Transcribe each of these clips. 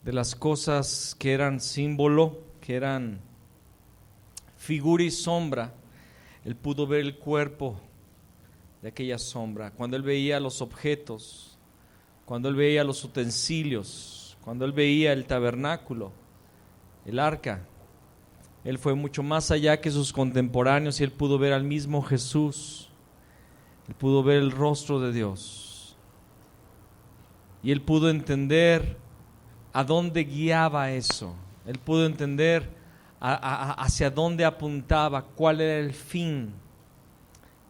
de las cosas que eran símbolo, que eran figura y sombra. Él pudo ver el cuerpo de aquella sombra. Cuando él veía los objetos, cuando él veía los utensilios, cuando él veía el tabernáculo, el arca, él fue mucho más allá que sus contemporáneos y él pudo ver al mismo Jesús. Él pudo ver el rostro de Dios y él pudo entender a dónde guiaba eso. Él pudo entender hacia dónde apuntaba, cuál era el fin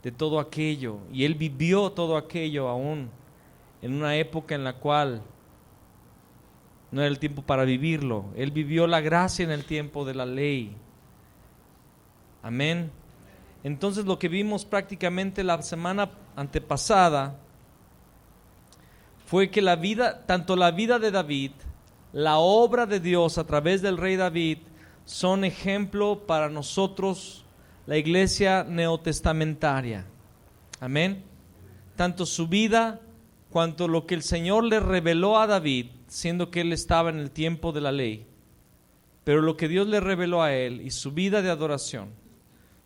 de todo aquello. Y él vivió todo aquello aún en una época en la cual no era el tiempo para vivirlo. Él vivió la gracia en el tiempo de la ley. Amén. Entonces lo que vimos prácticamente la semana antepasada fue que la vida, tanto la vida de David, la obra de Dios a través del rey David, son ejemplo para nosotros, la iglesia neotestamentaria. Amén. Tanto su vida cuanto lo que el Señor le reveló a David, siendo que él estaba en el tiempo de la ley, pero lo que Dios le reveló a él y su vida de adoración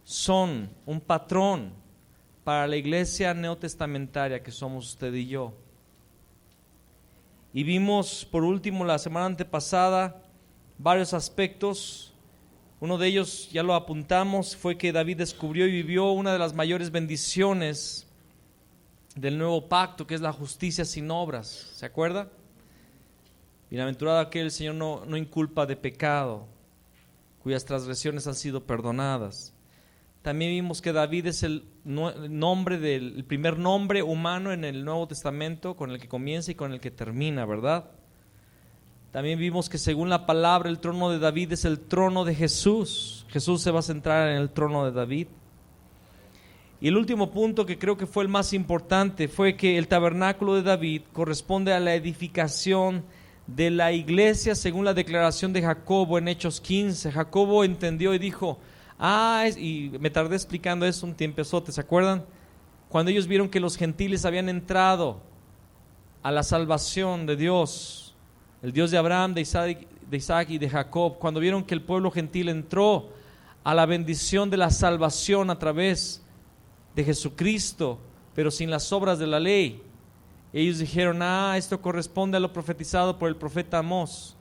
son un patrón para la iglesia neotestamentaria que somos usted y yo. Y vimos por último la semana antepasada varios aspectos. Uno de ellos, ya lo apuntamos, fue que David descubrió y vivió una de las mayores bendiciones del nuevo pacto, que es la justicia sin obras. ¿Se acuerda? Bienaventurado aquel, el Señor no inculpa de pecado, cuyas transgresiones han sido perdonadas. También vimos que David es el primer nombre humano en el Nuevo Testamento, con el que comienza y con el que termina, ¿verdad? También vimos que según la palabra, el trono de David es el trono de Jesús. Jesús se va a centrar en el trono de David. Y el último punto, que creo que fue el más importante, fue que el tabernáculo de David corresponde a la edificación de la iglesia según la declaración de Jacobo en Hechos 15. Jacobo entendió y dijo, y me tardé explicando eso un tiempezote, ¿se acuerdan? Cuando ellos vieron que los gentiles habían entrado a la salvación de Dios, el Dios de Abraham, de Isaac y de Jacob, cuando vieron que el pueblo gentil entró a la bendición de la salvación a través de Jesucristo, pero sin las obras de la ley, ellos dijeron, esto corresponde a lo profetizado por el profeta Amós.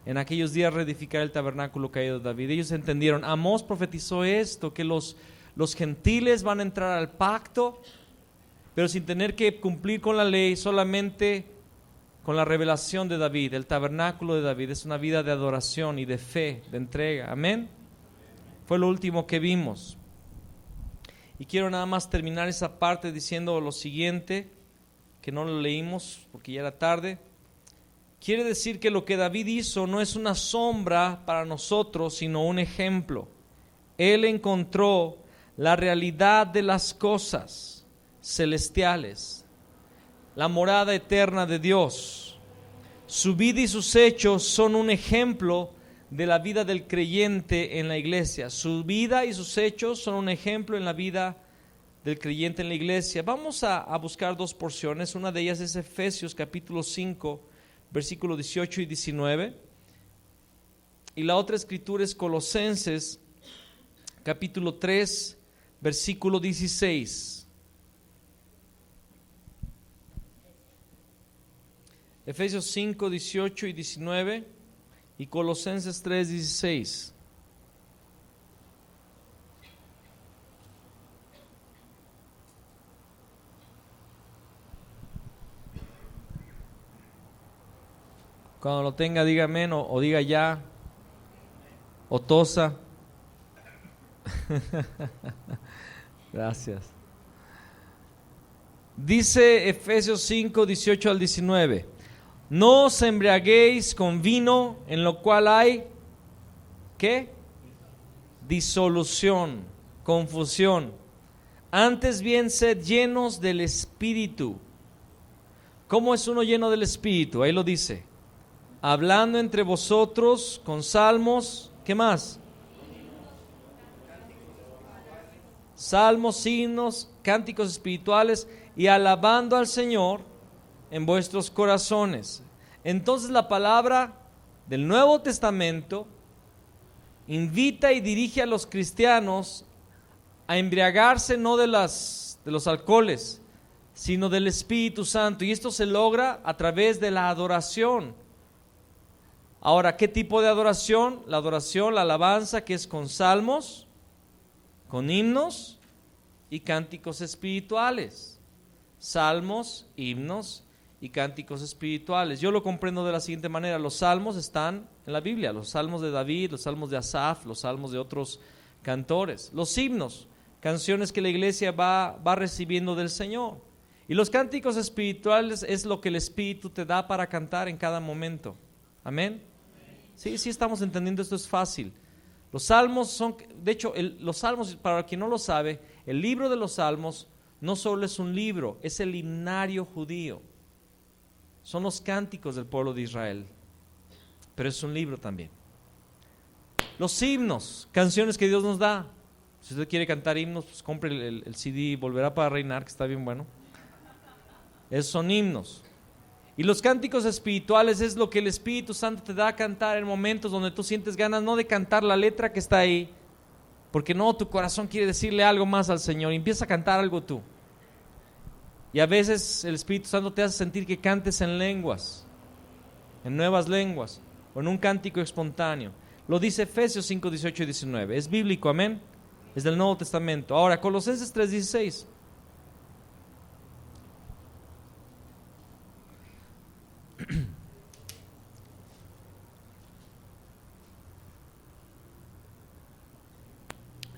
En aquellos días reedificar el tabernáculo caído de David. Ellos entendieron, Amós profetizó esto, que los gentiles van a entrar al pacto, pero sin tener que cumplir con la ley, solamente con la revelación de David. El tabernáculo de David es una vida de adoración y de fe, de entrega. Amén. Fue lo último que vimos. Y quiero nada más terminar esa parte diciendo lo siguiente, que no lo leímos porque ya era tarde. Quiere decir que lo que David hizo no es una sombra para nosotros, sino un ejemplo. Él encontró la realidad de las cosas celestiales, la morada eterna de Dios. Su vida y sus hechos son un ejemplo de la vida del creyente en la iglesia. Su vida y sus hechos son un ejemplo en la vida del creyente en la iglesia. Vamos a buscar dos porciones. Una de ellas es Efesios capítulo 5, versículos 18 y 19. Y la otra escritura es Colosenses capítulo 3, versículo 16. Efesios 5, 18 y 19 y Colosenses 3, 16. Cuando lo tenga, diga amén o diga ya, o tosa. Gracias. Dice Efesios 5, 18 al 19: no os embriaguéis con vino, en lo cual hay, ¿qué? Disolución, confusión. Antes bien, sed llenos del Espíritu. ¿Cómo es uno lleno del Espíritu? Ahí lo dice. Hablando entre vosotros con salmos, ¿qué más? Salmos, himnos, cánticos espirituales, y alabando al Señor en vuestros corazones. Entonces la palabra del Nuevo Testamento invita y dirige a los cristianos a embriagarse no de los alcoholes, sino del Espíritu Santo. Y esto se logra a través de la adoración. Ahora, ¿qué tipo de adoración? La adoración, la alabanza, que es con salmos, con himnos y cánticos espirituales. Salmos, himnos y cánticos espirituales. Yo lo comprendo de la siguiente manera: los salmos están en la Biblia, los salmos de David, los salmos de Asaf, los salmos de otros cantores. Los himnos, canciones que la iglesia va recibiendo del Señor. Y los cánticos espirituales es lo que el Espíritu te da para cantar en cada momento. Amén. Sí, estamos entendiendo, esto es fácil. Los salmos son, de hecho, los salmos, para quien no lo sabe, el libro de los salmos no solo es un libro, es el himnario judío. Son los cánticos del pueblo de Israel, pero es un libro también. Los himnos, canciones que Dios nos da. Si usted quiere cantar himnos, pues compre el CD Volverá para Reinar, que está bien bueno. Esos son himnos. Y los cánticos espirituales es lo que el Espíritu Santo te da a cantar en momentos donde tú sientes ganas no de cantar la letra que está ahí, porque no, tu corazón quiere decirle algo más al Señor, y empieza a cantar algo tú. Y a veces el Espíritu Santo te hace sentir que cantes en lenguas, en nuevas lenguas, o en un cántico espontáneo. Lo dice Efesios 5, 18 y 19. Es bíblico, amén. Es del Nuevo Testamento. Ahora, Colosenses 3, 16.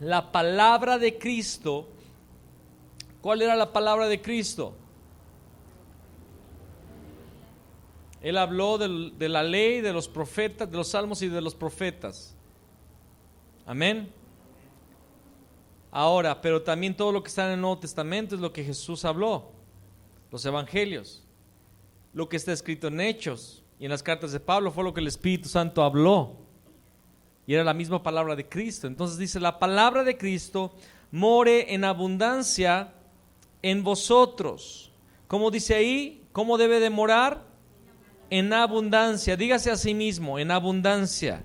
La palabra de Cristo. ¿Cuál era la palabra de Cristo? Él habló de la ley, de los profetas, de los salmos y de los profetas. Amén. Ahora, pero también todo lo que está en el Nuevo Testamento es lo que Jesús habló. Los evangelios, lo que está escrito en Hechos y en las cartas de Pablo fue lo que el Espíritu Santo habló. Y era la misma palabra de Cristo. Entonces dice: la palabra de Cristo more en abundancia en vosotros. ¿Cómo dice ahí? ¿Cómo debe de morar? En abundancia. Dígase a sí mismo: en abundancia.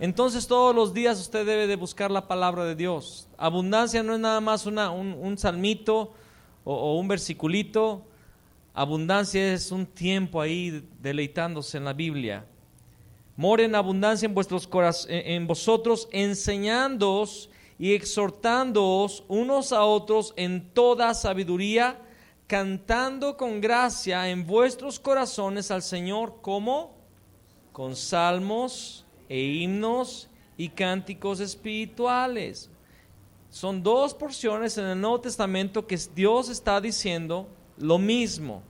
Entonces todos los días usted debe de buscar la palabra de Dios. Abundancia no es nada más un salmito o un versiculito. Abundancia es un tiempo ahí deleitándose en la Biblia. More en abundancia en vosotros, enseñándoos y exhortándoos unos a otros en toda sabiduría, cantando con gracia en vuestros corazones al Señor, como con salmos e himnos y cánticos espirituales. Son dos porciones en el Nuevo Testamento que Dios está diciendo lo mismo.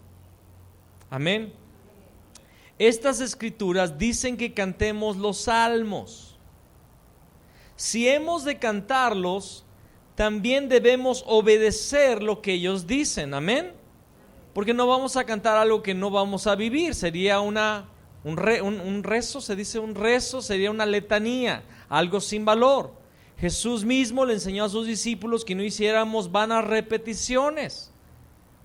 Amén. Estas escrituras dicen que cantemos los salmos. Si hemos de cantarlos, también debemos obedecer lo que ellos dicen. Amén. Porque no vamos a cantar algo que no vamos a vivir. Sería un rezo, se dice un rezo, sería una letanía, algo sin valor. Jesús mismo le enseñó a sus discípulos que no hiciéramos vanas repeticiones,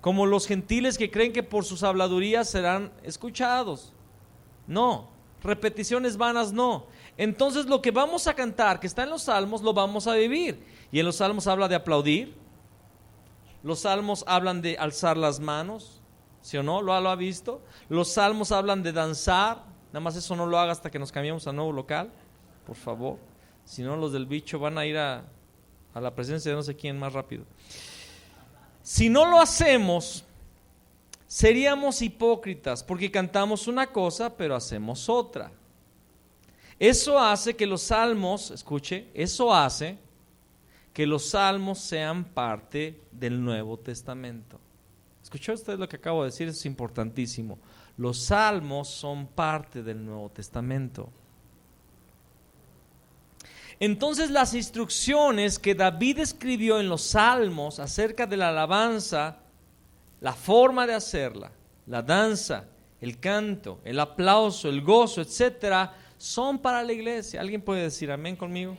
como los gentiles que creen que por sus habladurías serán escuchados. No, repeticiones vanas no. Entonces lo que vamos a cantar, que está en los salmos, lo vamos a vivir. Y en los salmos habla de aplaudir. Los salmos hablan de alzar las manos, ¿sí o no? ¿Lo ha visto? Los salmos hablan de danzar. Nada más eso no lo haga hasta que nos cambiemos a nuevo local, por favor. Si no, los del bicho van a ir a la presencia de no sé quién más rápido. Si no lo hacemos, seríamos hipócritas, porque cantamos una cosa pero hacemos otra. Eso hace que los salmos, escuche, eso hace que los salmos sean parte del Nuevo Testamento. ¿Escuchó usted lo que acabo de decir? Eso es importantísimo. Los salmos son parte del Nuevo Testamento. Entonces las instrucciones que David escribió en los salmos acerca de la alabanza, la forma de hacerla, la danza, el canto, el aplauso, el gozo, etcétera, son para la iglesia. ¿Alguien puede decir amén conmigo?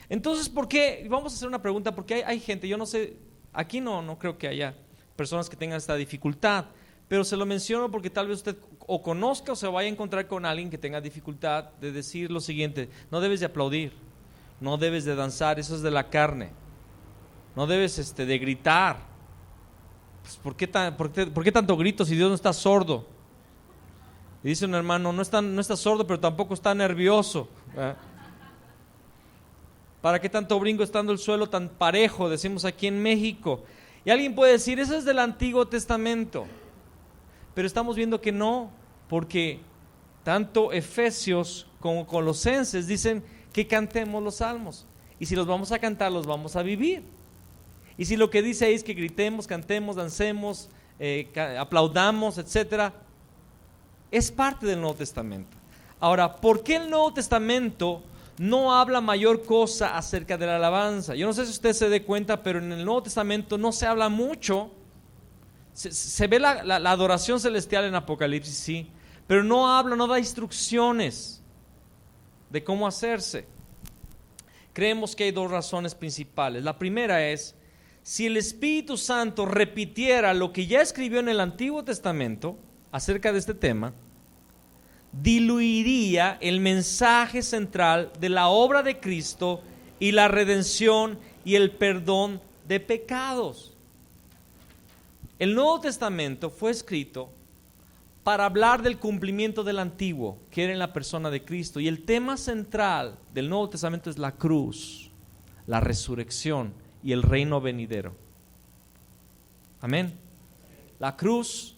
Entonces, ¿por qué? Vamos a hacer una pregunta, porque hay gente, yo no sé, aquí no creo que haya personas que tengan esta dificultad, pero se lo menciono porque tal vez usted o conozca o se vaya a encontrar con alguien que tenga dificultad de decir lo siguiente: no debes de aplaudir, no debes de danzar, eso es de la carne, no debes de gritar. Pues, ¿por qué tanto grito si Dios no está sordo? Y dice un hermano: no está sordo, pero tampoco está nervioso. ¿Para qué tanto brinco estando el suelo tan parejo? Decimos aquí en México. Y alguien puede decir: eso es del Antiguo Testamento. Pero estamos viendo que no, porque tanto Efesios como Colosenses dicen que cantemos los salmos. Y si los vamos a cantar, los vamos a vivir. Y si lo que dice ahí es que gritemos, cantemos, dancemos, aplaudamos, etcétera, es parte del Nuevo Testamento. Ahora, ¿por qué el Nuevo Testamento no habla mayor cosa acerca de la alabanza? Yo no sé si usted se dé cuenta, pero en el Nuevo Testamento no se habla mucho. Se ve la adoración celestial en Apocalipsis, sí, pero no da instrucciones de cómo hacerse. Creemos que hay dos razones principales. La primera es: si el Espíritu Santo repitiera lo que ya escribió en el Antiguo Testamento acerca de este tema, diluiría el mensaje central de la obra de Cristo y la redención y el perdón de pecados. El Nuevo Testamento fue escrito para hablar del cumplimiento del Antiguo, que era en la persona de Cristo, y el tema central del Nuevo Testamento es la cruz, la resurrección y el reino venidero. Amén. La cruz,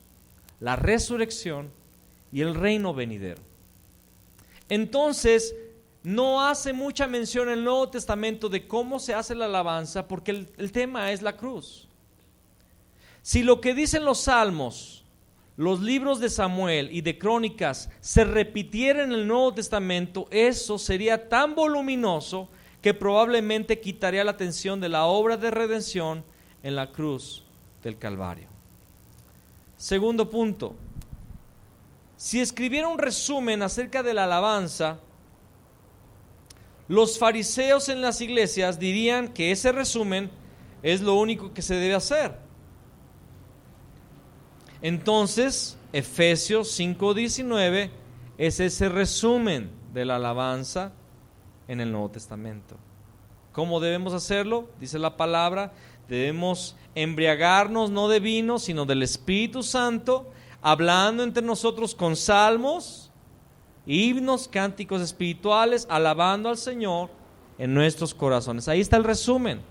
la resurrección y el reino venidero. Entonces, no hace mucha mención el Nuevo Testamento de cómo se hace la alabanza, porque el tema es la cruz. Si lo que dicen los salmos, los libros de Samuel y de Crónicas se repitiera en el Nuevo Testamento, eso sería tan voluminoso que probablemente quitaría la atención de la obra de redención en la cruz del Calvario. Segundo punto: si escribiera un resumen acerca de la alabanza, los fariseos en las iglesias dirían que ese resumen es lo único que se debe hacer. Entonces, Efesios 5:19 es ese resumen de la alabanza en el Nuevo Testamento. ¿Cómo debemos hacerlo? Dice la palabra: debemos embriagarnos no de vino, sino del Espíritu Santo, hablando entre nosotros con salmos, himnos, cánticos espirituales, alabando al Señor en nuestros corazones. Ahí está el resumen.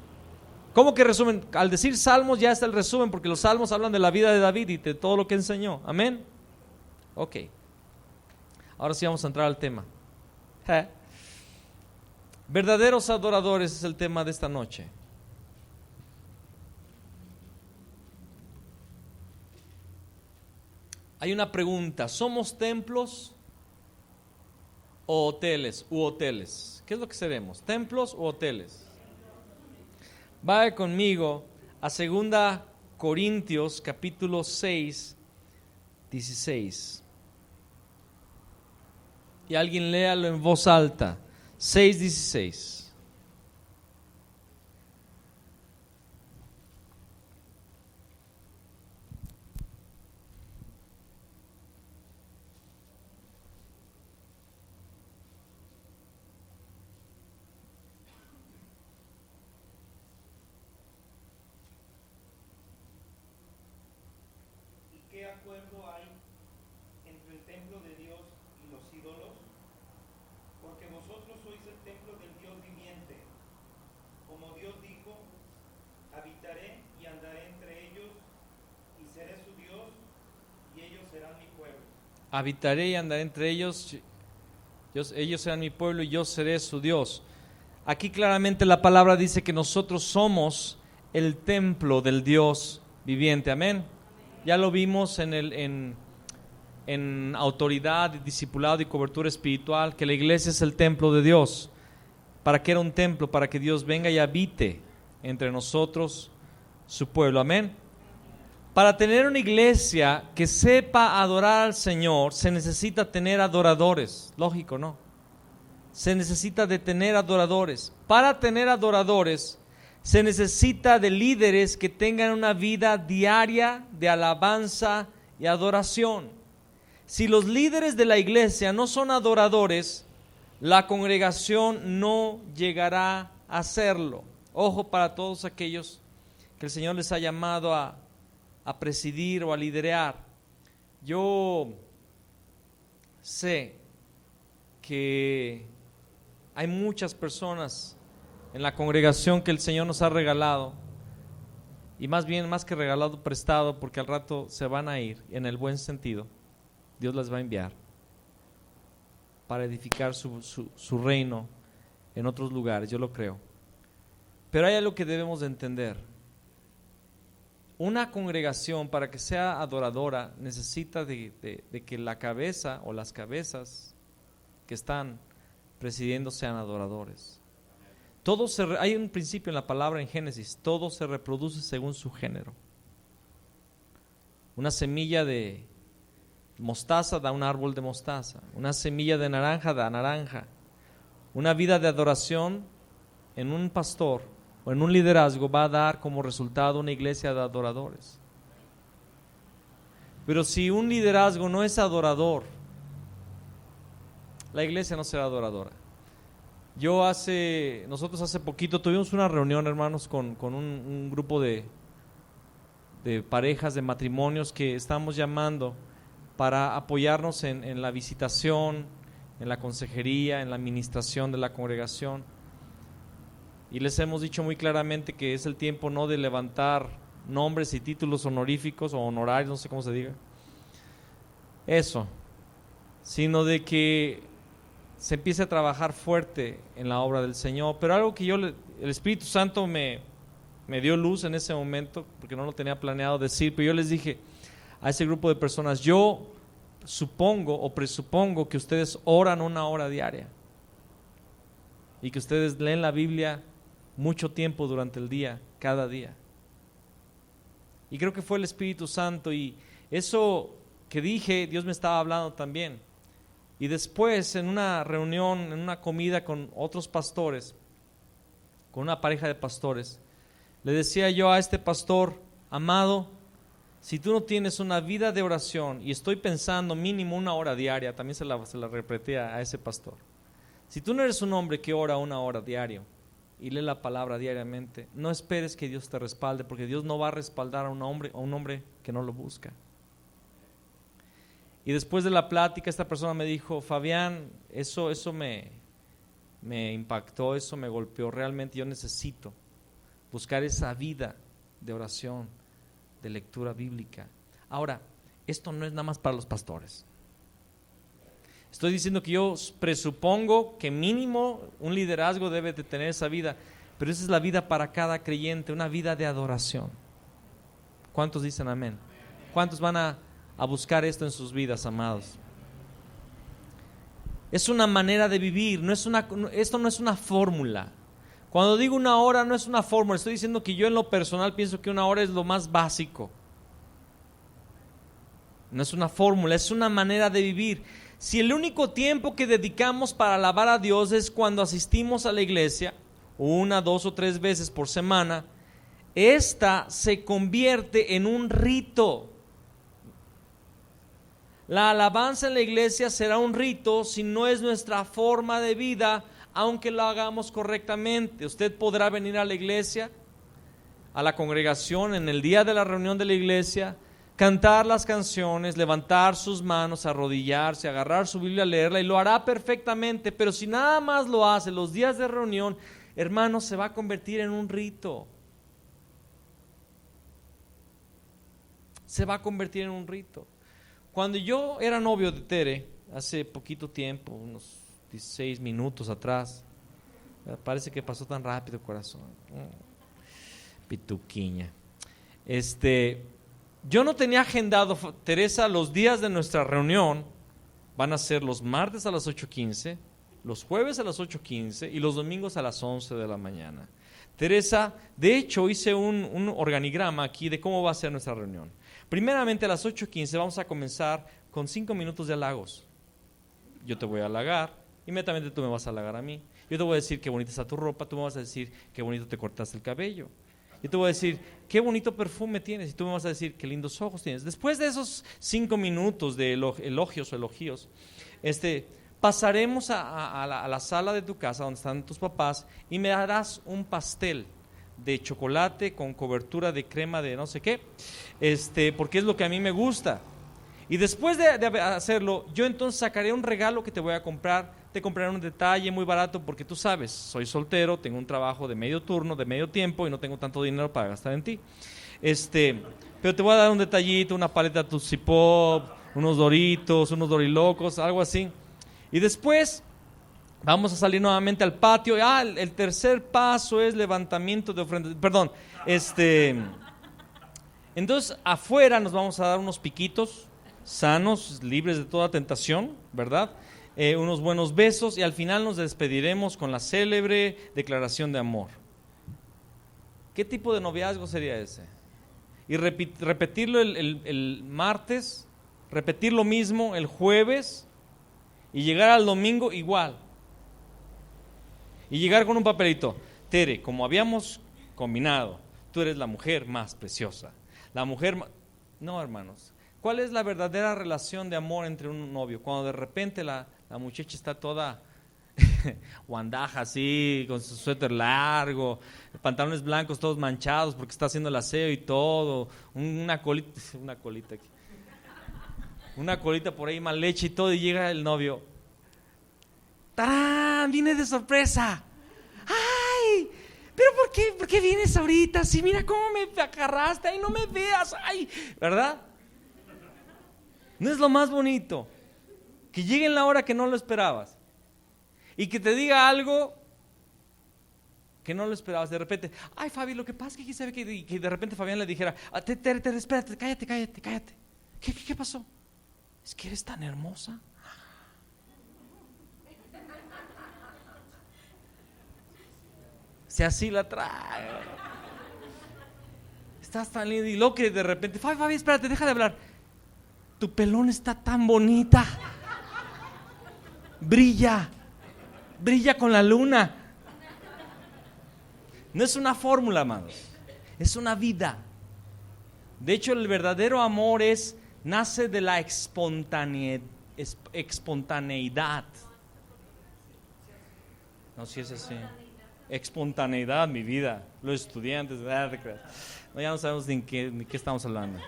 ¿Cómo que resumen? Al decir salmos ya está el resumen, porque los salmos hablan de la vida de David y de todo lo que enseñó. Amén. Ok. Ahora sí vamos a entrar al tema. Verdaderos adoradores es el tema de esta noche. Hay una pregunta: ¿somos templos o hoteles u hoteles? ¿Qué es lo que seremos? ¿Templos u hoteles? Vaya conmigo a 2 Corintios capítulo 6, 16. Y alguien léalo en voz alta. 6:16. ¿Qué acuerdo hay entre el templo de Dios y los ídolos? Porque vosotros sois el templo del Dios viviente. Como Dios dijo: habitaré y andaré entre ellos, y seré su Dios, y ellos serán mi pueblo. Habitaré y andaré entre ellos, ellos serán mi pueblo y yo seré su Dios. Aquí claramente la palabra dice que nosotros somos el templo del Dios viviente. Amén. Ya lo vimos en autoridad, discipulado y cobertura espiritual, que la iglesia es el templo de Dios. ¿Para qué era un templo? Para que Dios venga y habite entre nosotros, su pueblo. Amén. Para tener una iglesia que sepa adorar al Señor, se necesita tener adoradores. Lógico, ¿no? Se necesita de tener adoradores. Para tener adoradores, se necesita de líderes que tengan una vida diaria de alabanza y adoración. Si los líderes de la iglesia no son adoradores, la congregación no llegará a hacerlo. Ojo para todos aquellos que el Señor les ha llamado a presidir o a liderar. Yo sé que hay muchas personas en la congregación que el Señor nos ha regalado, y más bien, más que regalado, prestado, porque al rato se van a ir, en el buen sentido. Dios las va a enviar para edificar su reino en otros lugares, yo lo creo. Pero hay algo que debemos de entender. Una congregación, para que sea adoradora, necesita de que la cabeza o las cabezas que están presidiendo sean adoradores. Hay un principio en la palabra en Génesis: todo se reproduce según su género. Una semilla de mostaza da un árbol de mostaza, una semilla de naranja da naranja. Una vida de adoración en un pastor o en un liderazgo va a dar como resultado una iglesia de adoradores. Pero si un liderazgo no es adorador, la iglesia no será adoradora. Nosotros hace poquito tuvimos una reunión, hermanos, con un grupo de parejas, de matrimonios que estamos llamando para apoyarnos en la visitación, en la consejería, en la administración de la congregación. Y les hemos dicho muy claramente que es el tiempo no de levantar nombres y títulos honoríficos o honorarios, no sé cómo se diga, eso, sino de que se empiece a trabajar fuerte en la obra del Señor. Pero algo que el Espíritu Santo me dio luz en ese momento, porque no lo tenía planeado decir, pero yo les dije a ese grupo de personas: yo supongo o presupongo que ustedes oran 1 hora diaria y que ustedes leen la Biblia mucho tiempo durante el día, cada día. Y creo que fue el Espíritu Santo, y eso que dije, Dios me estaba hablando también. Y después, en una reunión, en una comida con otros pastores, con una pareja de pastores, le decía yo a este pastor: amado, si tú no tienes una vida de oración, y estoy pensando mínimo 1 hora diaria, también se la repetí a ese pastor, si tú no eres un hombre que ora 1 hora diario y lee la palabra diariamente, no esperes que Dios te respalde, porque Dios no va a respaldar a un hombre que no lo busca. Y después de la plática, esta persona me dijo: Fabián, eso me impactó, eso me golpeó. Realmente yo necesito buscar esa vida de oración, de lectura bíblica. Ahora, esto no es nada más para los pastores. Estoy diciendo que yo presupongo que mínimo un liderazgo debe de tener esa vida, pero esa es la vida para cada creyente, una vida de adoración. ¿Cuántos dicen amén? ¿Cuántos van a buscar esto en sus vidas, amados? Es una manera de vivir, esto no es una fórmula. Cuando digo 1 hora, no es una fórmula. Estoy diciendo que yo en lo personal pienso que 1 hora es lo más básico. No es una fórmula, es una manera de vivir. Si el único tiempo que dedicamos para alabar a Dios es cuando asistimos a la iglesia, 1, 2 o 3 veces por semana, esta se convierte en un rito. La alabanza en la iglesia será un rito si no es nuestra forma de vida, aunque lo hagamos correctamente. Usted podrá venir a la iglesia, a la congregación, en el día de la reunión de la iglesia, cantar las canciones, levantar sus manos, arrodillarse, agarrar su Biblia, leerla, y lo hará perfectamente. Pero si nada más lo hace los días de reunión, hermano, se va a convertir en un rito. Se va a convertir en un rito. Cuando yo era novio de Tere, hace poquito tiempo, unos 16 minutos atrás, parece que pasó tan rápido, corazón, pituquiña, yo no tenía agendado, Teresa, los días de nuestra reunión van a ser los martes a las 8:15, los jueves a las 8:15 y los domingos a las 11 de la mañana. Teresa, de hecho, hice un organigrama aquí de cómo va a ser nuestra reunión. Primeramente a las 8:15 vamos a comenzar con 5 minutos de halagos. Yo te voy a halagar, inmediatamente tú me vas a halagar a mí. Yo te voy a decir qué bonita está tu ropa, tú me vas a decir qué bonito te cortaste el cabello. Yo te voy a decir, qué bonito perfume tienes. Y tú me vas a decir, qué lindos ojos tienes. Después de esos 5 minutos de elogios o elogios, pasaremos a la sala de tu casa donde están tus papás y me darás un pastel de chocolate con cobertura de crema de no sé qué, porque es lo que a mí me gusta. Y después de hacerlo, yo entonces sacaré un regalo que te voy a comprar. Te compraré un detalle muy barato porque tú sabes, soy soltero, tengo un trabajo de medio turno, de medio tiempo y no tengo tanto dinero para gastar en ti. Pero te voy a dar un detallito, una paleta Tootsie Pop, unos Doritos, unos Dorilocos, algo así. Y después vamos a salir nuevamente al patio. El tercer paso es levantamiento de ofrendas. Perdón, entonces afuera nos vamos a dar unos piquitos sanos, libres de toda tentación, ¿verdad? Unos buenos besos y al final nos despediremos con la célebre declaración de amor. ¿Qué tipo de noviazgo sería ese? Y repetirlo el martes, repetir lo mismo el jueves y llegar al domingo igual. Y llegar con un papelito: Tere, como habíamos combinado, tú eres la mujer más preciosa. La mujer No, hermanos. ¿Cuál es la verdadera relación de amor entre un novio? Cuando de repente la muchacha está toda guandaja así, con su suéter largo, pantalones blancos todos manchados porque está haciendo el aseo y todo, una colita aquí, una colita por ahí mal leche y todo, y llega el novio. ¡Tarán! ¡Viene de sorpresa! ¡Ay! ¿Pero por qué vienes ahorita? Sí, mira cómo me agarraste, ¡ay, no me veas! ¡Ay! ¿Verdad? ¿No es lo más bonito? Que llegue en la hora que no lo esperabas y que te diga algo que no lo esperabas. De repente, ay, Fabi, lo que pasa es que sabe que de repente Fabián le dijera: Tere, espérate, cállate. ¿Qué pasó? Es que eres tan hermosa. Si así la trae. Estás tan linda. Y lo que de repente, Fabi, espérate, deja de hablar. Tu pelón está tan bonita. Brilla con la luna. No es una fórmula, amados, es una vida. De hecho, el verdadero amor nace de la espontaneidad. No, si es así. Espontaneidad, mi vida. Los estudiantes, no, ya no sabemos ni qué estamos hablando.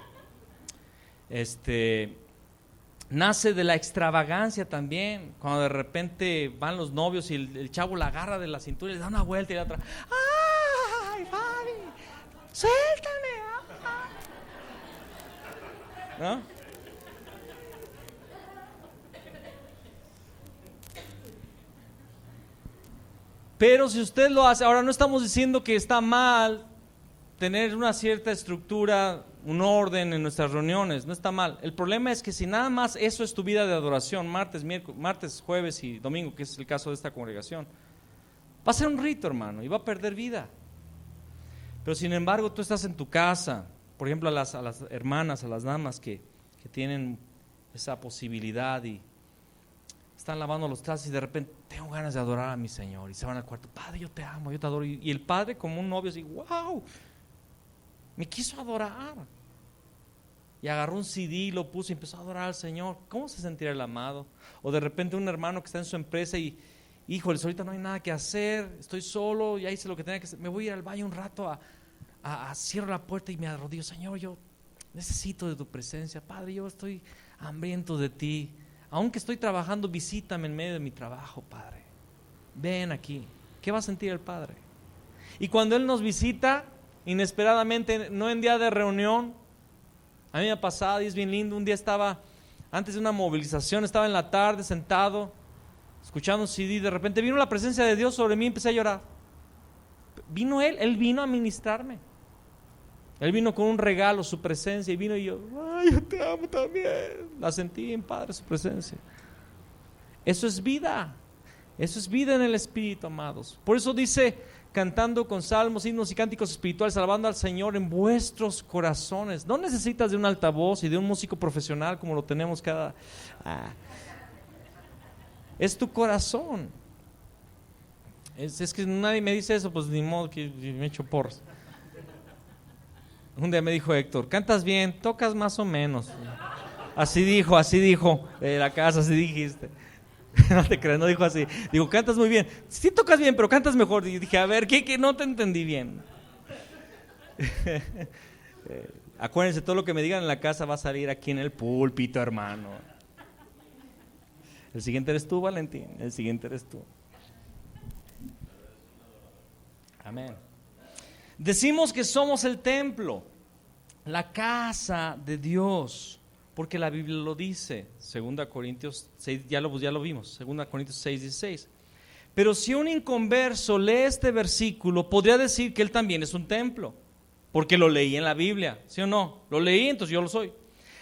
Nace de la extravagancia también. Cuando de repente van los novios y el chavo la agarra de la cintura y le da una vuelta y la otra: ¡ay, Fabi! ¡Suéltame! ¿No? Pero si usted lo hace, ahora no estamos diciendo que está mal tener una cierta estructura, un orden en nuestras reuniones, no está mal. El problema es que si nada más eso es tu vida de adoración, martes, jueves y domingo, que es el caso de esta congregación, va a ser un rito, hermano, y va a perder vida. Pero sin embargo, tú estás en tu casa, por ejemplo, a las hermanas, a las damas que tienen esa posibilidad y están lavando los trastes y de repente: tengo ganas de adorar a mi Señor, y se van al cuarto: Padre, yo te amo, yo te adoro. Y el padre, como un novio, así: wow, me quiso adorar. Y agarró un CD, lo puso y empezó a adorar al Señor. ¿Cómo se sentirá el amado? O de repente un hermano que está en su empresa y: híjole, ahorita no hay nada que hacer, estoy solo, ya hice lo que tenía que hacer, me voy a ir al baño un rato, cierro la puerta y me arrodillo: Señor, yo necesito de tu presencia. Padre, yo estoy hambriento de ti. Aunque estoy trabajando, visítame en medio de mi trabajo, Padre. Ven aquí. ¿Qué va a sentir el Padre? Y cuando Él nos visita inesperadamente, no en día de reunión, a mí me ha pasado y es bien lindo. Un día estaba, antes de una movilización, estaba en la tarde sentado, escuchando un CD, de repente vino la presencia de Dios sobre mí y empecé a llorar. Vino Él vino a ministrarme. Él vino con un regalo, su presencia, y vino y yo: ay, yo te amo también. La sentí en Padre, su presencia. Eso es vida. Eso es vida en el Espíritu, amados. Por eso dice: cantando con salmos, himnos y cánticos espirituales, alabando al Señor en vuestros corazones. No necesitas de un altavoz y de un músico profesional como lo tenemos cada... Es tu corazón. Es que nadie me dice eso, pues ni modo que me echo porras. Un día me dijo Héctor, cantas bien, tocas más o menos. Así dijo, la casa, así dijiste. No te creas, no dijo así. Digo, cantas muy bien. Sí tocas bien, pero cantas mejor. Y dije, a ver, ¿qué? No te entendí bien. Acuérdense, todo lo que me digan en la casa va a salir aquí en el púlpito, hermano. El siguiente eres tú, Valentín. El siguiente eres tú. Amén. Decimos que somos el templo, la casa de Dios, porque la Biblia lo dice. 2 Corintios 6, ya lo vimos. 2 Corintios 6, 16. Pero si un inconverso lee este versículo, podría decir que él también es un templo, porque lo leí en la Biblia, ¿sí o no? Lo leí, entonces yo lo soy.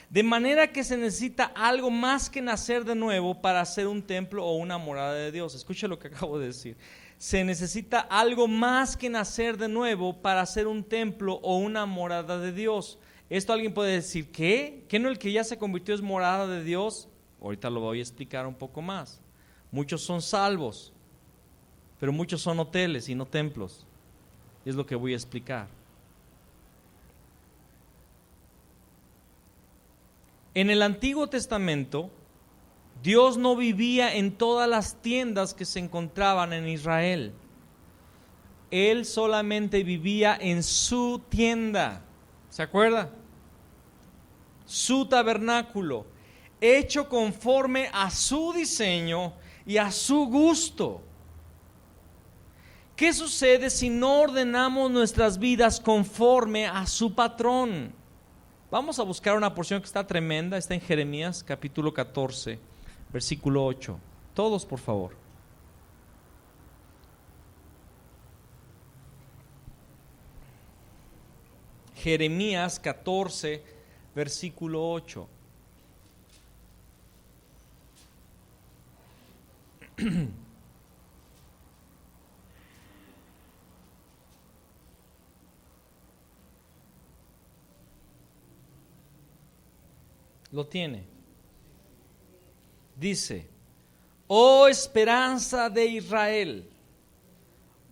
De manera que se necesita algo más que nacer de nuevo para ser un templo o una morada de Dios. Escuche lo que acabo de decir. Se necesita algo más que nacer de nuevo para ser un templo o una morada de Dios. Esto alguien puede decir, ¿qué? ¿Que no el que ya se convirtió es morada de Dios? Ahorita lo voy a explicar un poco más. Muchos son salvos, pero muchos son hoteles y no templos. Es lo que voy a explicar. En el Antiguo Testamento, Dios no vivía en todas las tiendas que se encontraban en Israel. Él solamente vivía en su tienda. ¿Se acuerda? Su tabernáculo, hecho conforme a su diseño y a su gusto. ¿Qué sucede si no ordenamos nuestras vidas conforme a su patrón? Vamos a buscar una porción que está tremenda, está en Jeremías capítulo 14, versículo 8. Todos, por favor. Jeremías 14, versículo 8. Lo tiene. Dice: oh esperanza de Israel,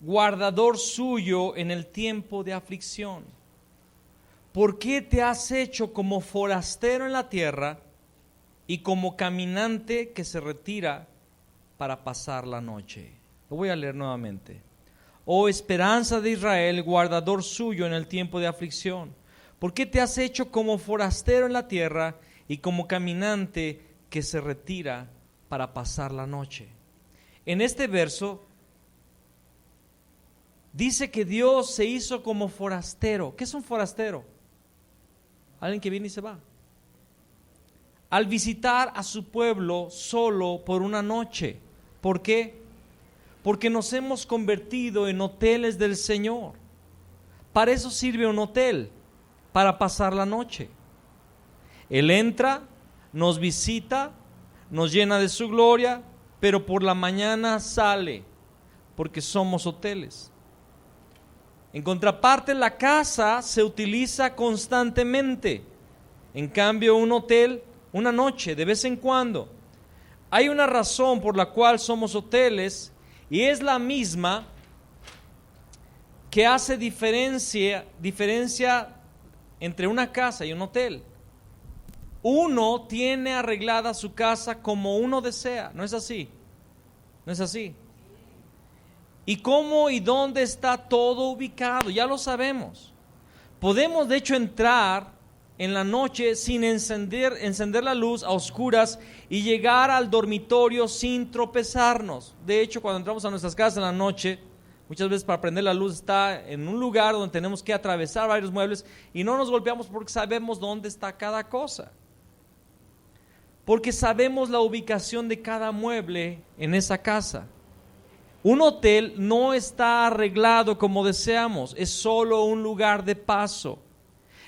guardador suyo en el tiempo de aflicción, ¿por qué te has hecho como forastero en la tierra y como caminante que se retira para pasar la noche? Lo voy a leer nuevamente. Oh esperanza de Israel, guardador suyo en el tiempo de aflicción, ¿por qué te has hecho como forastero en la tierra y como caminante que se retira para pasar la noche? En este verso dice que Dios se hizo como forastero. ¿Qué es un forastero? Alguien que viene y se va. Al visitar a su pueblo solo por una noche. ¿Por qué? Porque nos hemos convertido en hoteles del Señor. Para eso sirve un hotel, para pasar la noche. Él entra, nos visita, nos llena de su gloria, pero por la mañana sale, porque somos hoteles. En contraparte, la casa se utiliza constantemente. En cambio, un hotel, una noche, de vez en cuando. Hay una razón por la cual somos hoteles, y es la misma que hace diferencia entre una casa y un hotel. Uno tiene arreglada su casa como uno desea, ¿no es así? ¿No es así? ¿Y cómo y dónde está todo ubicado? Ya lo sabemos. Podemos de hecho entrar en la noche sin encender la luz a oscuras y llegar al dormitorio sin tropezarnos. De hecho, cuando entramos a nuestras casas en la noche, muchas veces para prender la luz está en un lugar donde tenemos que atravesar varios muebles y no nos golpeamos porque sabemos dónde está cada cosa. Porque sabemos la ubicación de cada mueble en esa casa. Un hotel no está arreglado como deseamos, es solo un lugar de paso.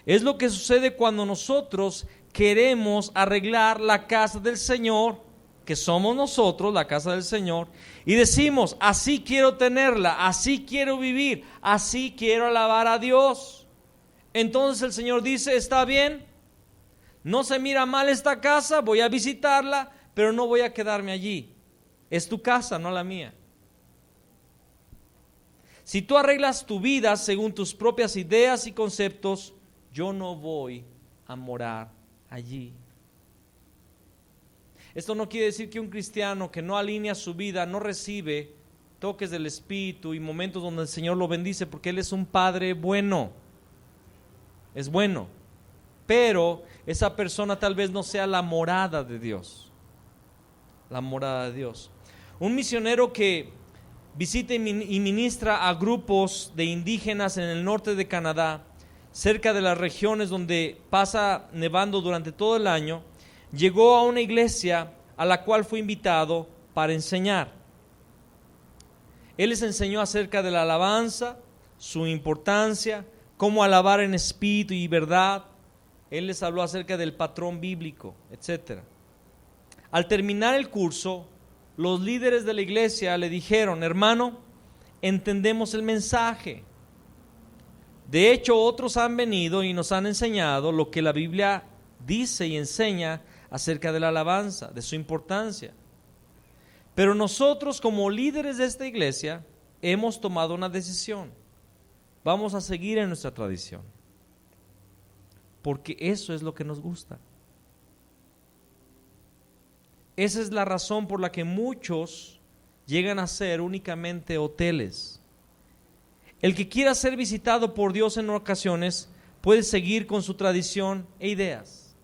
Es lo que sucede cuando nosotros queremos arreglar la casa del Señor, que somos nosotros, la casa del Señor, y decimos, así quiero tenerla, así quiero vivir, así quiero alabar a Dios. Entonces el Señor dice, está bien, no se mira mal esta casa, voy a visitarla, pero no voy a quedarme allí. Es tu casa, no la mía. Si tú arreglas tu vida según tus propias ideas y conceptos, yo no voy a morar allí. Esto no quiere decir que un cristiano que no alinea su vida no recibe toques del Espíritu y momentos donde el Señor lo bendice, porque Él es un Padre bueno, es bueno, pero esa persona tal vez no sea la morada de Dios, la morada de Dios. Un misionero que visita y ministra a grupos de indígenas en el norte de Canadá, cerca de las regiones donde pasa nevando durante todo el año, llegó a una iglesia a la cual fue invitado para enseñar. Él les enseñó acerca de la alabanza, su importancia, cómo alabar en espíritu y verdad. Él les habló acerca del patrón bíblico, etc. Al terminar el curso, los líderes de la iglesia le dijeron: hermano, entendemos el mensaje. De hecho, otros han venido y nos han enseñado lo que la Biblia dice y enseña acerca de la alabanza, de su importancia. Pero nosotros, como líderes de esta iglesia, hemos tomado una decisión. Vamos a seguir en nuestra tradición, porque eso es lo que nos gusta. Esa es la razón por la que muchos llegan a ser únicamente hoteles. El que quiera ser visitado por Dios en ocasiones puede seguir con su tradición e ideas.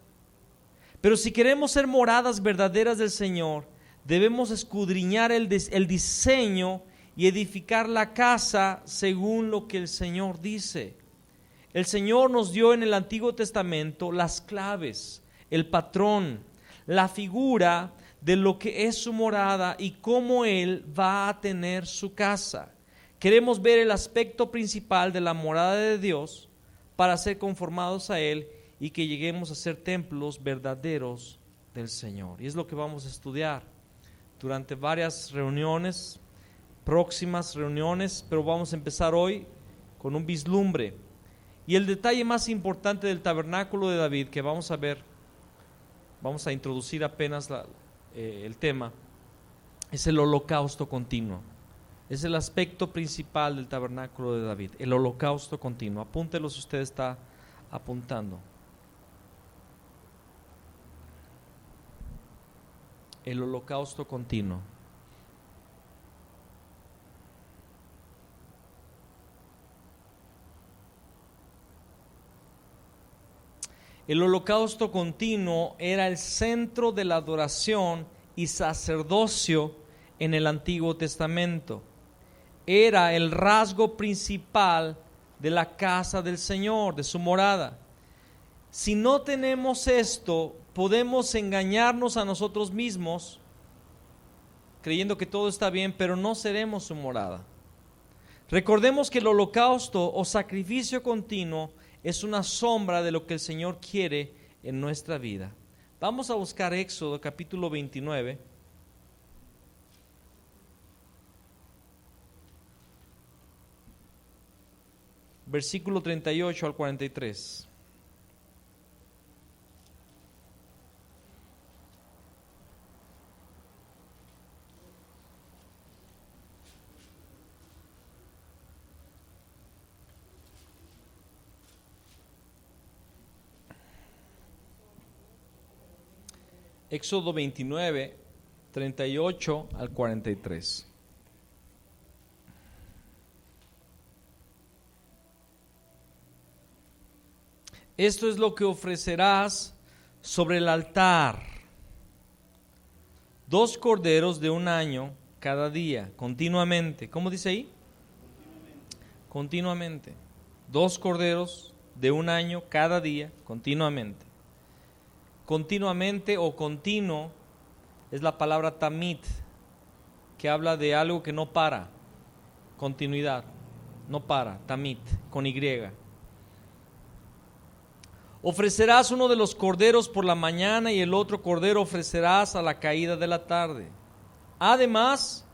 Pero si queremos ser moradas verdaderas del Señor, debemos escudriñar el diseño y edificar la casa según lo que el Señor dice. El Señor nos dio en el Antiguo Testamento las claves, el patrón, la figura de lo que es su morada y cómo Él va a tener su casa. Queremos ver el aspecto principal de la morada de Dios para ser conformados a Él y que lleguemos a ser templos verdaderos del Señor. Y es lo que vamos a estudiar durante varias reuniones, próximas reuniones, pero vamos a empezar hoy con un vislumbre. Y el detalle más importante del tabernáculo de David que vamos a ver, vamos a introducir apenas el tema, es el holocausto continuo. Es el aspecto principal del tabernáculo de David, el holocausto continuo. Apúntelo si usted está apuntando. El holocausto continuo. El holocausto continuo era el centro de la adoración y sacerdocio en el Antiguo Testamento. Era el rasgo principal de la casa del Señor, de su morada. Si no tenemos esto, podemos engañarnos a nosotros mismos creyendo que todo está bien, pero no seremos su morada. Recordemos que el holocausto o sacrificio continuo es una sombra de lo que el Señor quiere en nuestra vida. Vamos a buscar Éxodo capítulo 29. Versículo 38 al 43. Éxodo 29, 38 al 43. Esto es lo que ofrecerás sobre el altar: 2 corderos de un año cada día, continuamente. ¿Cómo dice ahí? Continuamente. 2 corderos de un año cada día, continuamente. Continuamente o continuo es la palabra tamid, que habla de algo que no para, continuidad, no para, tamid, con Y. Ofrecerás uno de los corderos por la mañana y el otro cordero ofrecerás a la caída de la tarde. Además,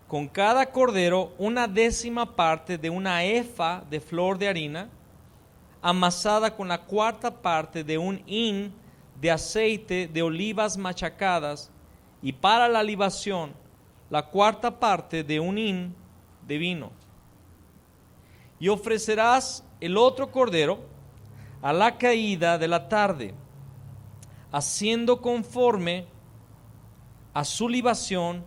con cada cordero 1/10 parte de una efa de flor de harina, amasada con la 1/4 parte de un hin de aceite de olivas machacadas, y para la libación la 1/4 parte de un hin de vino. Y ofrecerás el otro cordero a la caída de la tarde, haciendo conforme a su libación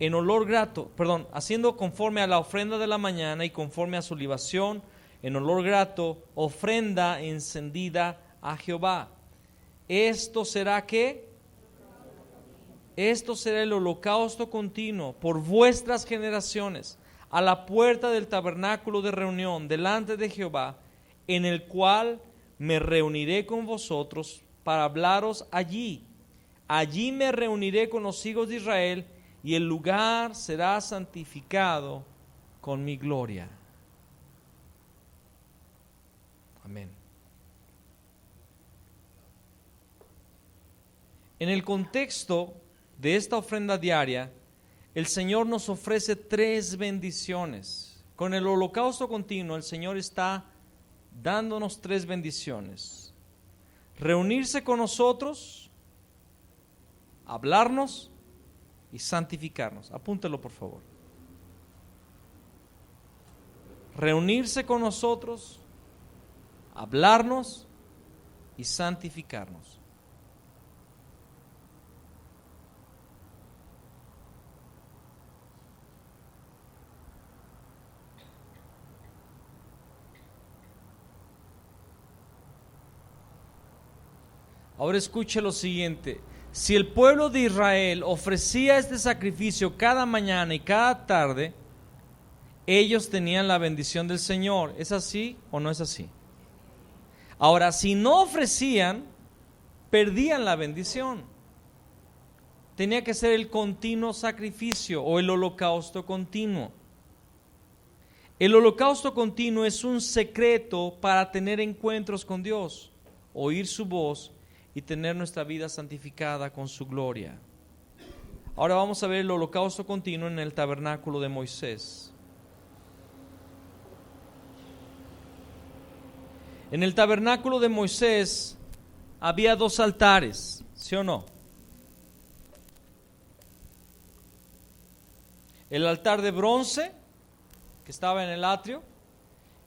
en olor grato, haciendo conforme a la ofrenda de la mañana y conforme a su libación en olor grato, ofrenda encendida a Jehová. Esto será ¿qué? Esto será el holocausto continuo por vuestras generaciones, a la puerta del tabernáculo de reunión delante de Jehová, en el cual me reuniré con vosotros para hablaros allí. Allí me reuniré con los hijos de Israel, y el lugar será santificado con mi gloria. Amén. En el contexto de esta ofrenda diaria, el Señor nos ofrece 3 bendiciones. Con el holocausto continuo, el Señor está dándonos 3 bendiciones: reunirse con nosotros, hablarnos y santificarnos. Apúntelo, por favor. Reunirse con nosotros, hablarnos y santificarnos. Ahora escuche lo siguiente: si el pueblo de Israel ofrecía este sacrificio cada mañana y cada tarde, ellos tenían la bendición del Señor. ¿Es así o no es así? Ahora, si no ofrecían, perdían la bendición. Tenía que ser el continuo sacrificio o el holocausto continuo. El holocausto continuo es un secreto para tener encuentros con Dios, oír su voz y tener nuestra vida santificada con su gloria. Ahora vamos a ver el holocausto continuo en el tabernáculo de Moisés. En el tabernáculo de Moisés había 2 altares, ¿sí o no? El altar de bronce, que estaba en el atrio,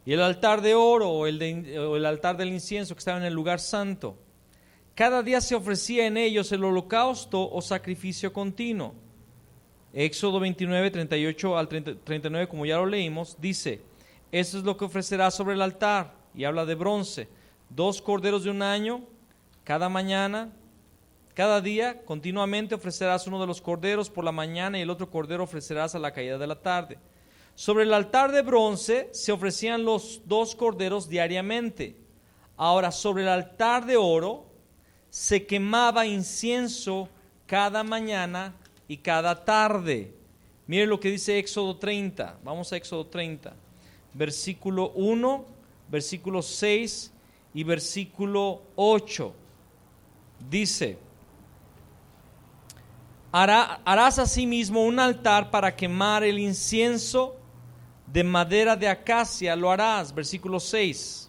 y el altar de oro o el altar del incienso, que estaba en el lugar santo. Cada día se ofrecía en ellos el holocausto o sacrificio continuo. Éxodo 29, 38 al 39, como ya lo leímos, dice: esto es lo que ofrecerás sobre el altar, y habla de bronce: 2 corderos de un año, cada mañana, cada día, continuamente ofrecerás uno de los corderos por la mañana, y el otro cordero ofrecerás a la caída de la tarde. Sobre el altar de bronce se ofrecían los 2 corderos diariamente. Ahora, sobre el altar de oro se quemaba incienso cada mañana y cada tarde. Mire lo que dice Éxodo 30. Vamos a Éxodo 30, versículo 1, versículo 6 y versículo 8. Dice: harás asimismo un altar para quemar el incienso de madera de acacia, lo harás. Versículo 6.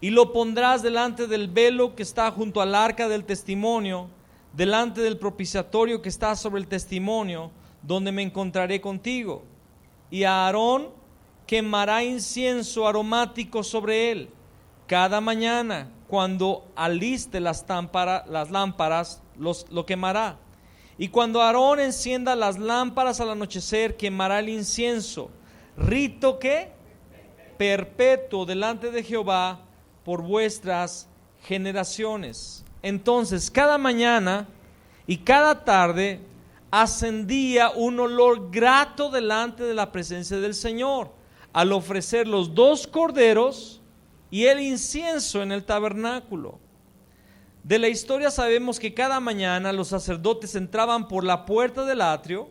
Y lo pondrás delante del velo que está junto al arca del testimonio, delante del propiciatorio que está sobre el testimonio, donde me encontraré contigo. Y a Aarón quemará incienso aromático sobre él. Cada mañana, cuando aliste las lámparas, lo quemará. Y cuando Aarón encienda las lámparas al anochecer, quemará el incienso. Rito ¿qué? Perpetuo delante de Jehová por vuestras generaciones. Entonces, cada mañana y cada tarde ascendía un olor grato delante de la presencia del Señor, al ofrecer los 2 corderos y el incienso en el tabernáculo. De la historia sabemos que cada mañana los sacerdotes entraban por la puerta del atrio,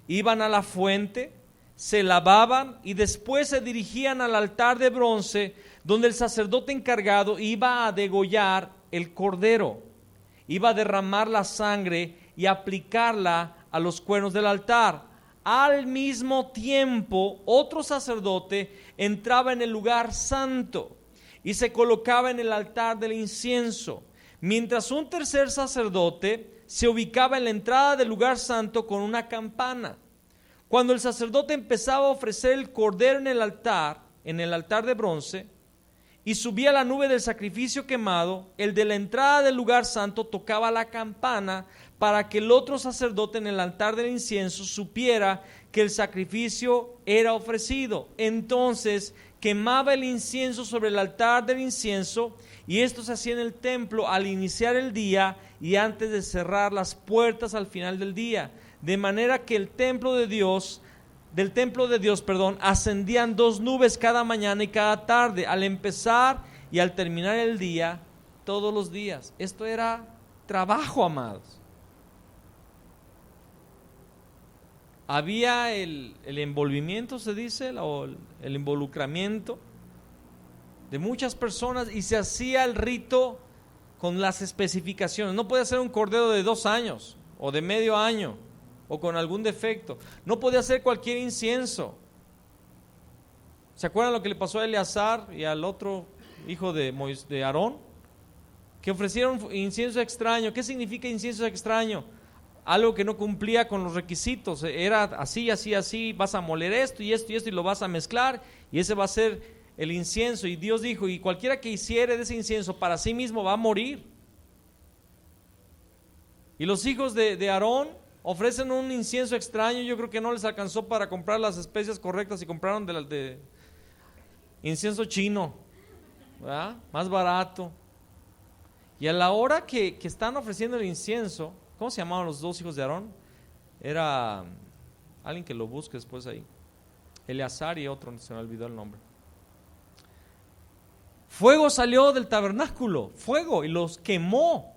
iban a la fuente, se lavaban y después se dirigían al altar de bronce, donde el sacerdote encargado iba a degollar el cordero, iba a derramar la sangre y aplicarla a los cuernos del altar. Al mismo tiempo, otro sacerdote entraba en el lugar santo y se colocaba en el altar del incienso, mientras un tercer sacerdote se ubicaba en la entrada del lugar santo con una campana. Cuando el sacerdote empezaba a ofrecer el cordero en el altar de bronce, y subía la nube del sacrificio quemado, el de la entrada del lugar santo tocaba la campana para que el otro sacerdote en el altar del incienso supiera que el sacrificio era ofrecido. Entonces quemaba el incienso sobre el altar del incienso, y esto se hacía en el templo al iniciar el día y antes de cerrar las puertas al final del día, de manera que del templo de Dios, ascendían 2 nubes cada mañana y cada tarde, al empezar y al terminar el día, todos los días. Esto era trabajo, amados. Había el envolvimiento, se dice, o el involucramiento de muchas personas, y se hacía el rito con las especificaciones. No podía ser un cordero de 2 años o de medio año o con algún defecto. No podía ser cualquier incienso. ¿Se acuerdan lo que le pasó a Eleazar y al otro hijo de Aarón? Que ofrecieron incienso extraño. ¿Qué significa incienso extraño? Algo que no cumplía con los requisitos. Era así, así, así. Vas a moler esto y esto y esto y lo vas a mezclar, y ese va a ser el incienso. Y Dios dijo: y cualquiera que hiciere de ese incienso para sí mismo va a morir. Y los hijos de Aarón ofrecen un incienso extraño. Yo creo que no les alcanzó para comprar las especias correctas y compraron de incienso chino, ¿verdad? Más barato. Y a la hora que están ofreciendo el incienso, ¿cómo se llamaban los 2 hijos de Aarón? Era alguien que lo busque después ahí, Eleazar y otro, se me olvidó el nombre. Fuego salió del tabernáculo, fuego, y los quemó.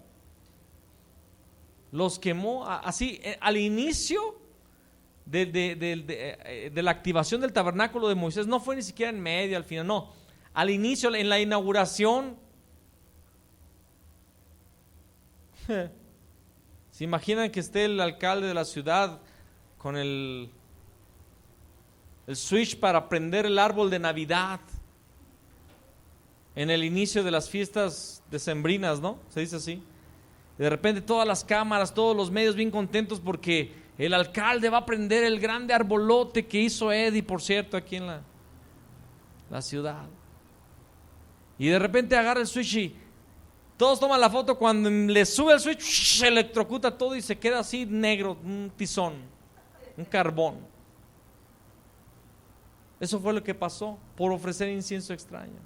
Los quemó así al inicio de la activación del tabernáculo de Moisés. No fue ni siquiera en medio, al final, no. Al inicio, en la inauguración. ¿Se imaginan que esté el alcalde de la ciudad con el switch para prender el árbol de Navidad en el inicio de las fiestas decembrinas, ¿no? Se dice así. Y de repente todas las cámaras, todos los medios bien contentos porque el alcalde va a prender el grande arbolote que hizo Eddie, por cierto, aquí en la ciudad. Y de repente agarra el switch y todos toman la foto. Cuando le sube el switch, se electrocuta todo y se queda así negro, un tizón, un carbón. Eso fue lo que pasó por ofrecer incienso extraño.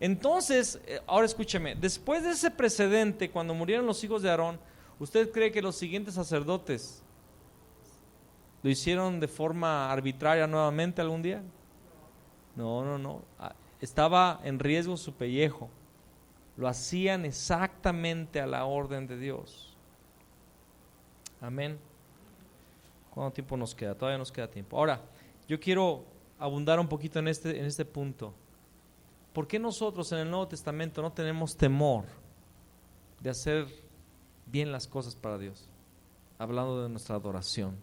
Entonces, ahora escúcheme, después de ese precedente, cuando murieron los hijos de Aarón, ¿usted cree que los siguientes sacerdotes lo hicieron de forma arbitraria nuevamente algún día? No. Estaba en riesgo su pellejo. Lo hacían exactamente a la orden de Dios. Amén. ¿Cuánto tiempo nos queda? Todavía nos queda tiempo. Ahora, yo quiero abundar un poquito en este punto. ¿Por qué nosotros en el Nuevo Testamento no tenemos temor de hacer bien las cosas para Dios? Hablando de nuestra adoración.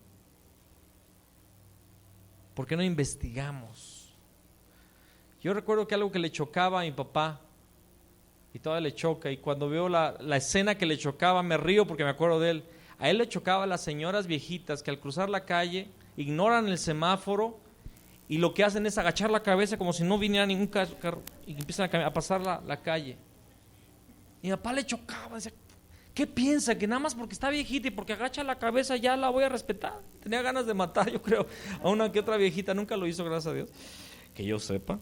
¿Por qué no investigamos? Yo recuerdo que algo que le chocaba a mi papá, y todavía le choca, y cuando veo la escena que le chocaba me río porque me acuerdo de él. A él le chocaba a las señoras viejitas que al cruzar la calle ignoran el semáforo y lo que hacen es agachar la cabeza como si no viniera ningún carro y empiezan a pasar la calle. Y mi papá le chocaba, decía: ¿qué piensa? Que nada más porque está viejita y porque agacha la cabeza ya la voy a respetar. Tenía ganas de matar, yo creo, a una que otra viejita. Nunca lo hizo, gracias a Dios, que yo sepa.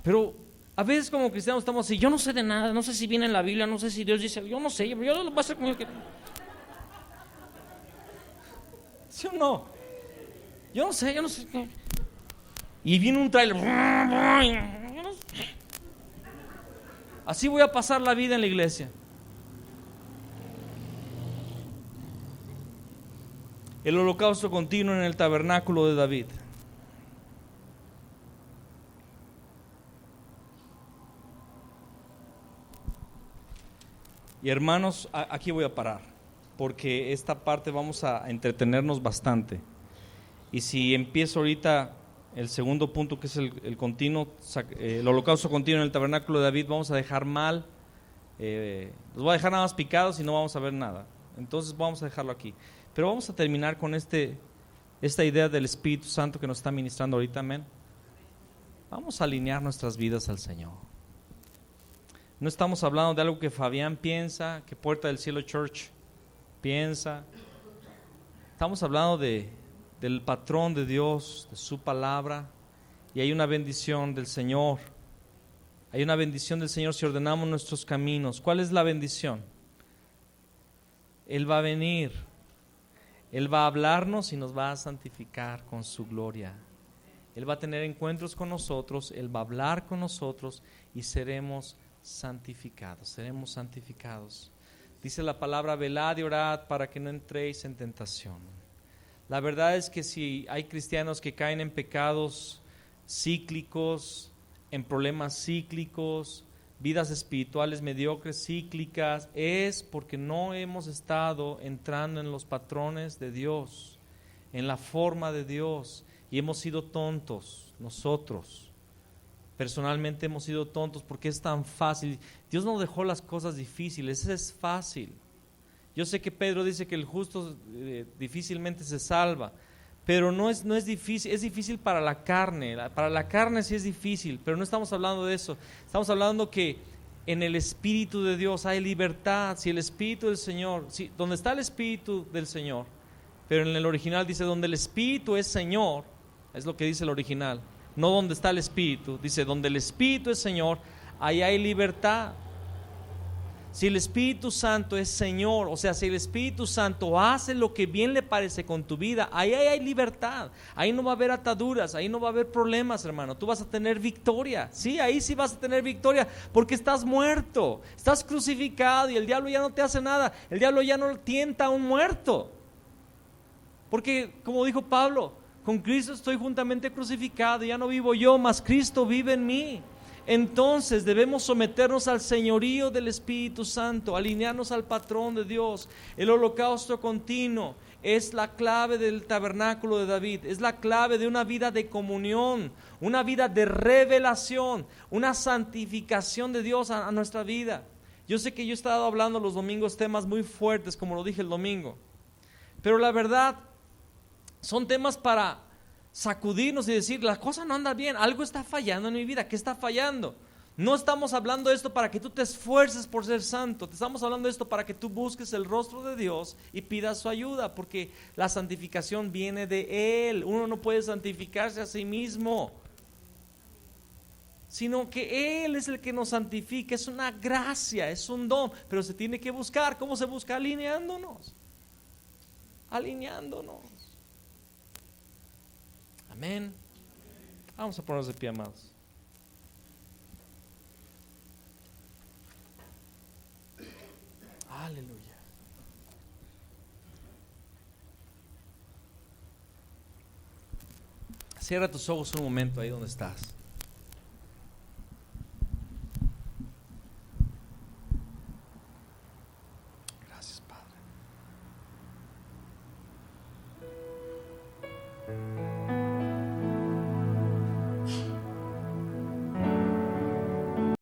Pero a veces como cristianos estamos así: yo no sé de nada, no sé si viene en la Biblia, no sé si Dios dice, yo no sé, yo lo voy a hacer como que... ¿Sí o no? Yo no sé. Y viene un trailer. Así voy a pasar la vida en la iglesia. El holocausto continuo en el tabernáculo de David. Y hermanos, aquí voy a parar, porque esta parte vamos a entretenernos bastante. Y si empiezo ahorita el segundo punto, que es el continuo, el holocausto continuo en el tabernáculo de David, vamos a dejar mal, los voy a dejar nada más picados y no vamos a ver nada. Entonces vamos a dejarlo aquí. Pero vamos a terminar con esta idea del Espíritu Santo que nos está ministrando ahorita, amén. Vamos a alinear nuestras vidas al Señor. No estamos hablando de algo que Fabián piensa, que Puerta del Cielo Church piensa. Estamos hablando del patrón de Dios, de su palabra, y hay una bendición del Señor. Hay una bendición del Señor si ordenamos nuestros caminos. ¿Cuál es la bendición? Él va a venir, Él va a hablarnos y nos va a santificar con su gloria. Él va a tener encuentros con nosotros, Él va a hablar con nosotros y seremos santificados, seremos santificados. Dice la palabra, velad y orad para que no entréis en tentación. La verdad es que si hay cristianos que caen en pecados cíclicos, en problemas cíclicos, vidas espirituales mediocres, cíclicas, es porque no hemos estado entrando en los patrones de Dios, en la forma de Dios, y hemos sido tontos nosotros. Personalmente hemos sido tontos porque es tan fácil. Dios no dejó las cosas difíciles, es fácil. Yo sé que Pedro dice que el justo difícilmente se salva, pero no es difícil, es difícil para la carne. Para la carne sí es difícil, pero no estamos hablando de eso. Estamos hablando que en el Espíritu de Dios hay libertad. Si el Espíritu del Señor, donde está el Espíritu del Señor, pero en el original dice donde el Espíritu es Señor, es lo que dice el original. No donde está el Espíritu, dice donde el Espíritu es Señor, ahí hay libertad. Si el Espíritu Santo es Señor, o sea, si el Espíritu Santo hace lo que bien le parece con tu vida, ahí hay libertad, ahí no va a haber ataduras, ahí no va a haber problemas, hermano. Tú vas a tener victoria, sí, ahí sí vas a tener victoria, porque estás muerto, estás crucificado y el diablo ya no te hace nada, el diablo ya no tienta a un muerto, porque como dijo Pablo, con Cristo estoy juntamente crucificado, ya no vivo yo, mas Cristo vive en mí. Entonces debemos someternos al señorío del Espíritu Santo, alinearnos al patrón de Dios. El holocausto continuo es la clave del tabernáculo de David, es la clave de una vida de comunión, una vida de revelación, una santificación de Dios a nuestra vida. Yo sé que yo he estado hablando los domingos temas muy fuertes, como lo dije el domingo, pero la verdad son temas para sacudirnos y decir, la cosa no anda bien, algo está fallando en mi vida. ¿Qué está fallando? No estamos hablando de esto para que tú te esfuerces por ser santo, te estamos hablando de esto para que tú busques el rostro de Dios y pidas su ayuda, porque la santificación viene de Él. Uno no puede santificarse a sí mismo, sino que Él es el que nos santifica. Es una gracia, es un don, pero se tiene que buscar. ¿Cómo se busca? Alineándonos. Amén. Vamos a ponernos de pie, amados. Aleluya. Cierra tus ojos un momento ahí donde estás.